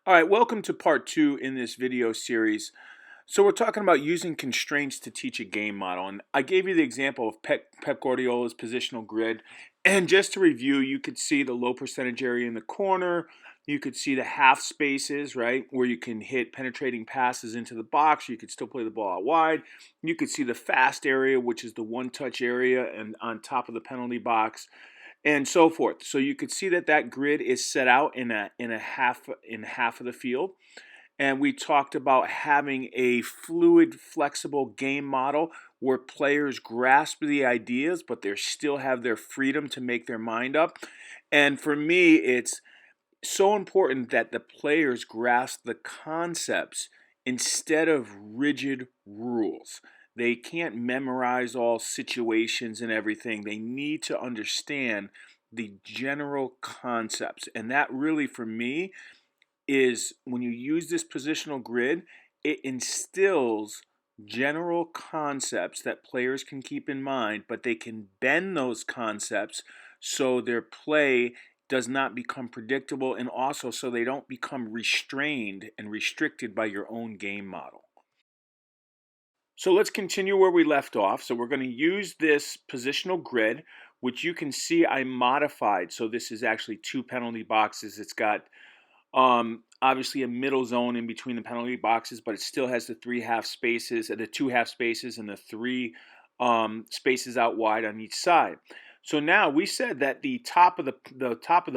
All right, welcome to part two in this video series. So we're talking about using constraints to teach a game model. And I gave you the example of Pep Guardiola's positional grid. And just to review, you could see the low percentage area in the corner. You could see the half spaces, right, where you can hit penetrating passes into the box. You could still play the ball out wide. You could see the fast area, which is the one-touch area and on top of the penalty box, and so forth. So you could see that that grid is set out in half of the field. And we talked about having a fluid, flexible game model where players grasp the ideas, but they still have their freedom to make their mind up. And for me, it's so important that the players grasp the concepts instead of rigid rules. They can't memorize all situations and everything. They need to understand the general concepts. And that really, for me, is when you use this positional grid, it instills general concepts that players can keep in mind, but they can bend those concepts so their play does not become predictable, and also so they don't become restrained and restricted by your own game model. So let's continue where we left off. So we're going to use this positional grid, which you can see I modified. So this is actually two penalty boxes. It's got obviously a middle zone in between the penalty boxes, but it still has the three half spaces, the two half spaces, and the three spaces out wide on each side. So now we said that the top of the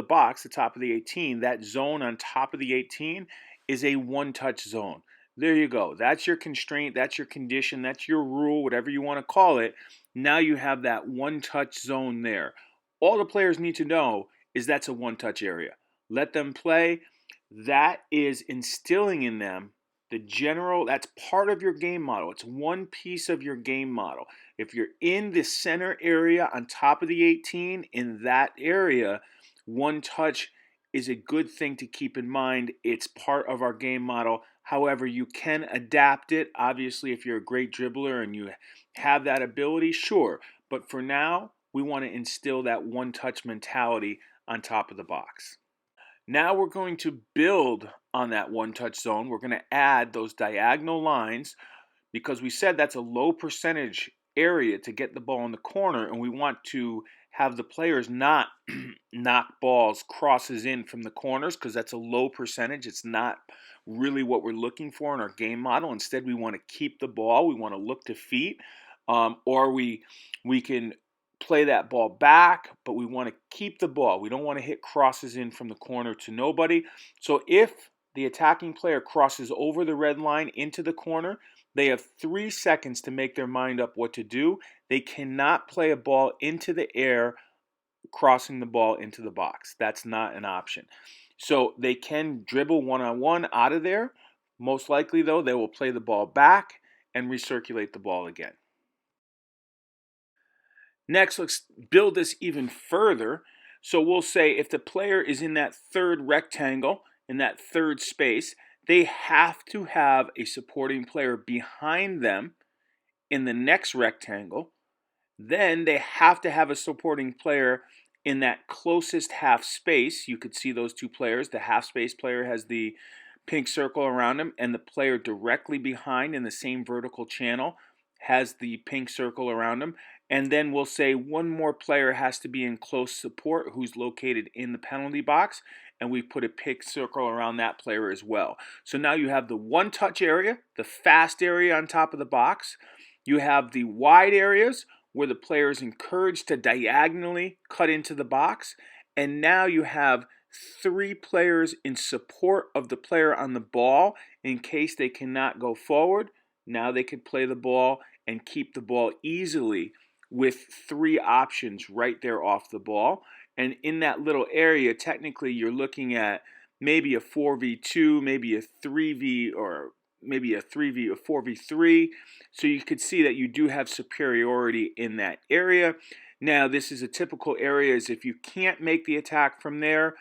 box, the top of the 18, that zone on top of the 18 is a one-touch zone. There you go. That's your constraint. That's your condition. That's your rule, whatever you want to call it. Now you have that one-touch zone there. All the players need to know is that's a one-touch area. Let them play. That is instilling in them that's part of your game model. It's one piece of your game model. If you're in the center area on top of the 18, in that area, one touch is a good thing to keep in mind. It's part of our game model. However, you can adapt it. Obviously, if you're a great dribbler and you have that ability, sure. But for now, we want to instill that one touch mentality on top of the box. Now we're going to build on that one-touch zone. We're going to add those diagonal lines because we said that's a low percentage area to get the ball in the corner, and we want to have the players not knock balls crosses in from the corners because that's a low percentage. It's not really what we're looking for in our game model. Instead, we want to keep the ball. We want to look to feet, or we can play that ball back, but we want to keep the ball. We don't want to hit crosses in from the corner to nobody. So if the attacking player crosses over the red line into the corner, they have 3 seconds to make their mind up what to do. They cannot play a ball into the air, crossing the ball into the box. That's not an option. So they can dribble one-on-one out of there. Most likely, though, they will play the ball back and recirculate the ball again. Next, let's build this even further. So we'll say if the player is in that third rectangle, in that third space, they have to have a supporting player behind them in the next rectangle. Then they have to have a supporting player in that closest half space. You could see those two players. The half space player has the pink circle around him, and the player directly behind in the same vertical channel has the pink circle around him. And then we'll say one more player has to be in close support who's located in the penalty box, and we put a pink circle around that player as well. So now you have the one-touch area, the fast area on top of the box. You have the wide areas where the player is encouraged to diagonally cut into the box. And now you have 3 players in support of the player on the ball in case they cannot go forward. Now they could play the ball and keep the ball easily with 3 options right there off the ball. And in that little area, technically you're looking at maybe a 4v2, maybe a 3v, or maybe a 3v or 4v3. So you could see that you do have superiority in that area. Now this is a typical area is if you can't make the attack from there,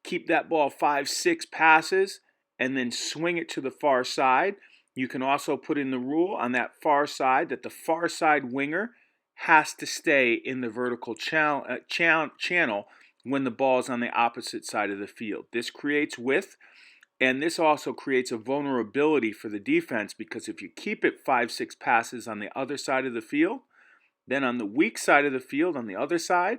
keep that ball 5-6 passes and then swing it to the far side. You can also put in the rule on that far side that the far side winger has to stay in the vertical channel when the ball is on the opposite side of the field. This creates width, and this also creates a vulnerability for the defense, because if you keep it 5-6 passes on the other side of the field, then on the weak side of the field, on the other side,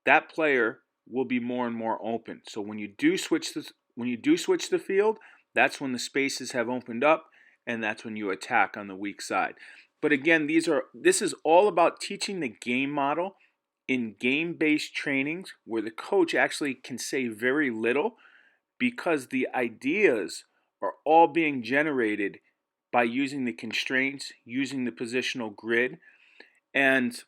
that player will be more and more open. So when you do switch the field, that's when the spaces have opened up, and that's when you attack on the weak side. But again, this is all about teaching the game model in game-based trainings where the coach actually can say very little, because the ideas are all being generated by using the constraints, using the positional grid, and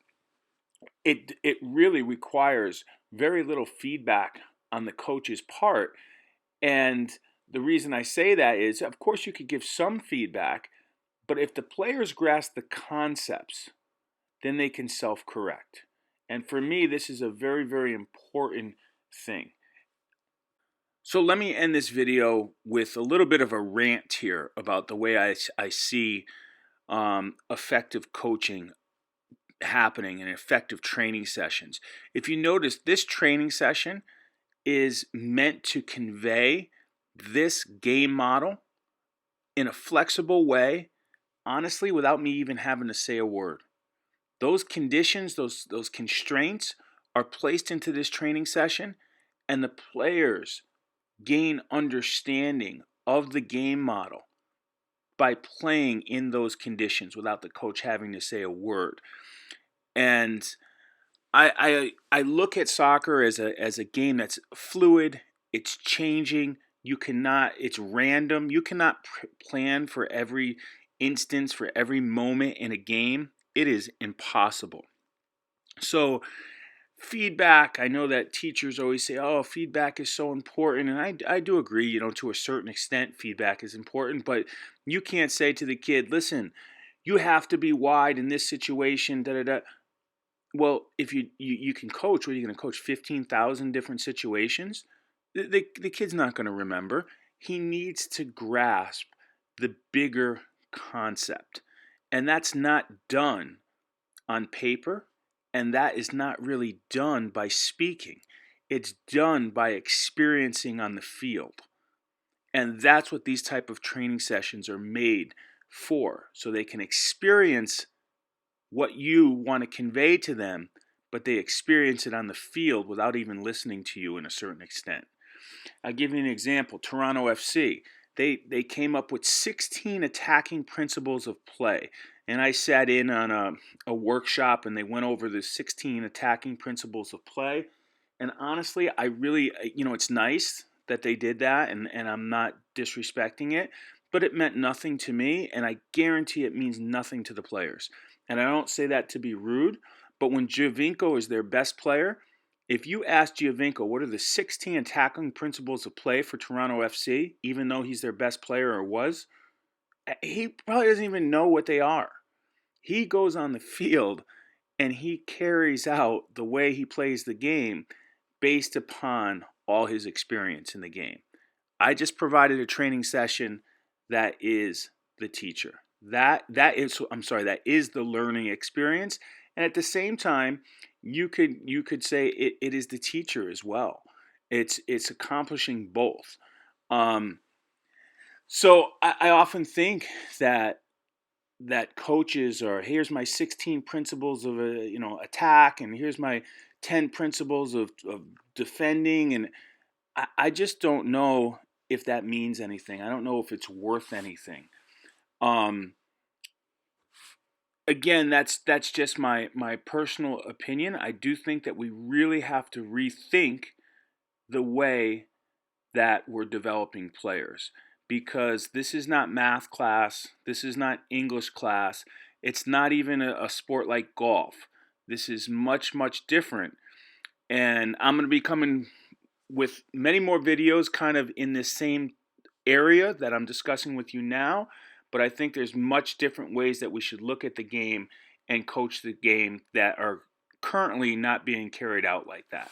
it really requires very little feedback on the coach's part. And the reason I say that is, of course, you could give some feedback, but if the players grasp the concepts, then they can self-correct. And for me, this is a very, very important thing. So let me end this video with a little bit of a rant here about the way I see effective coaching happening in effective training sessions. If you notice, this training session is meant to convey this game model in a flexible way, honestly, without me even having to say a word. Those conditions, those constraints are placed into this training session, and the players gain understanding of the game model by playing in those conditions without the coach having to say a word. And I look at soccer as a game that's fluid, it's changing. It's random. You cannot plan for every instance, for every moment in a game. It is impossible. So feedback, I know that teachers always say, oh, feedback is so important. And I do agree, to a certain extent, feedback is important. But you can't say to the kid, listen, you have to be wide in this situation, da da da. Well, if you can coach, what are you going to coach? 15,000 different situations? The kid's not going to remember. He needs to grasp the bigger concept. And that's not done on paper, and that is not really done by speaking. It's done by experiencing on the field. And that's what these type of training sessions are made for, so they can experience what you want to convey to them, but they experience it on the field without even listening to you in a certain extent. I'll give you an example. Toronto FC, they came up with 16 attacking principles of play. And I sat in on a workshop, and they went over the 16 attacking principles of play. And honestly, I really, it's nice that they did that, and I'm not disrespecting it, but it meant nothing to me, and I guarantee it means nothing to the players. And I don't say that to be rude, but when Giovinco is their best player, if you ask Giovinco what are the 16 attacking principles of play for Toronto FC, even though he's their best player or was, he probably doesn't even know what they are. He goes on the field and he carries out the way he plays the game based upon all his experience in the game. I just provided a training session that is the teacher. That is the learning experience. And at the same time, you could say it is the teacher as well. It's accomplishing both. So I often think that coaches are, here's my 16 principles of attack, and here's my 10 principles of defending, and I just don't know if that means anything. I don't know if it's worth anything. Again, that's just my personal opinion. I do think that we really have to rethink the way that we're developing players, because this is not math class, this is not English class, it's not even a sport like golf. This is much, much different. And I'm going to be coming with many more videos kind of in this same area that I'm discussing with you now, but I think there's much different ways that we should look at the game and coach the game that are currently not being carried out like that.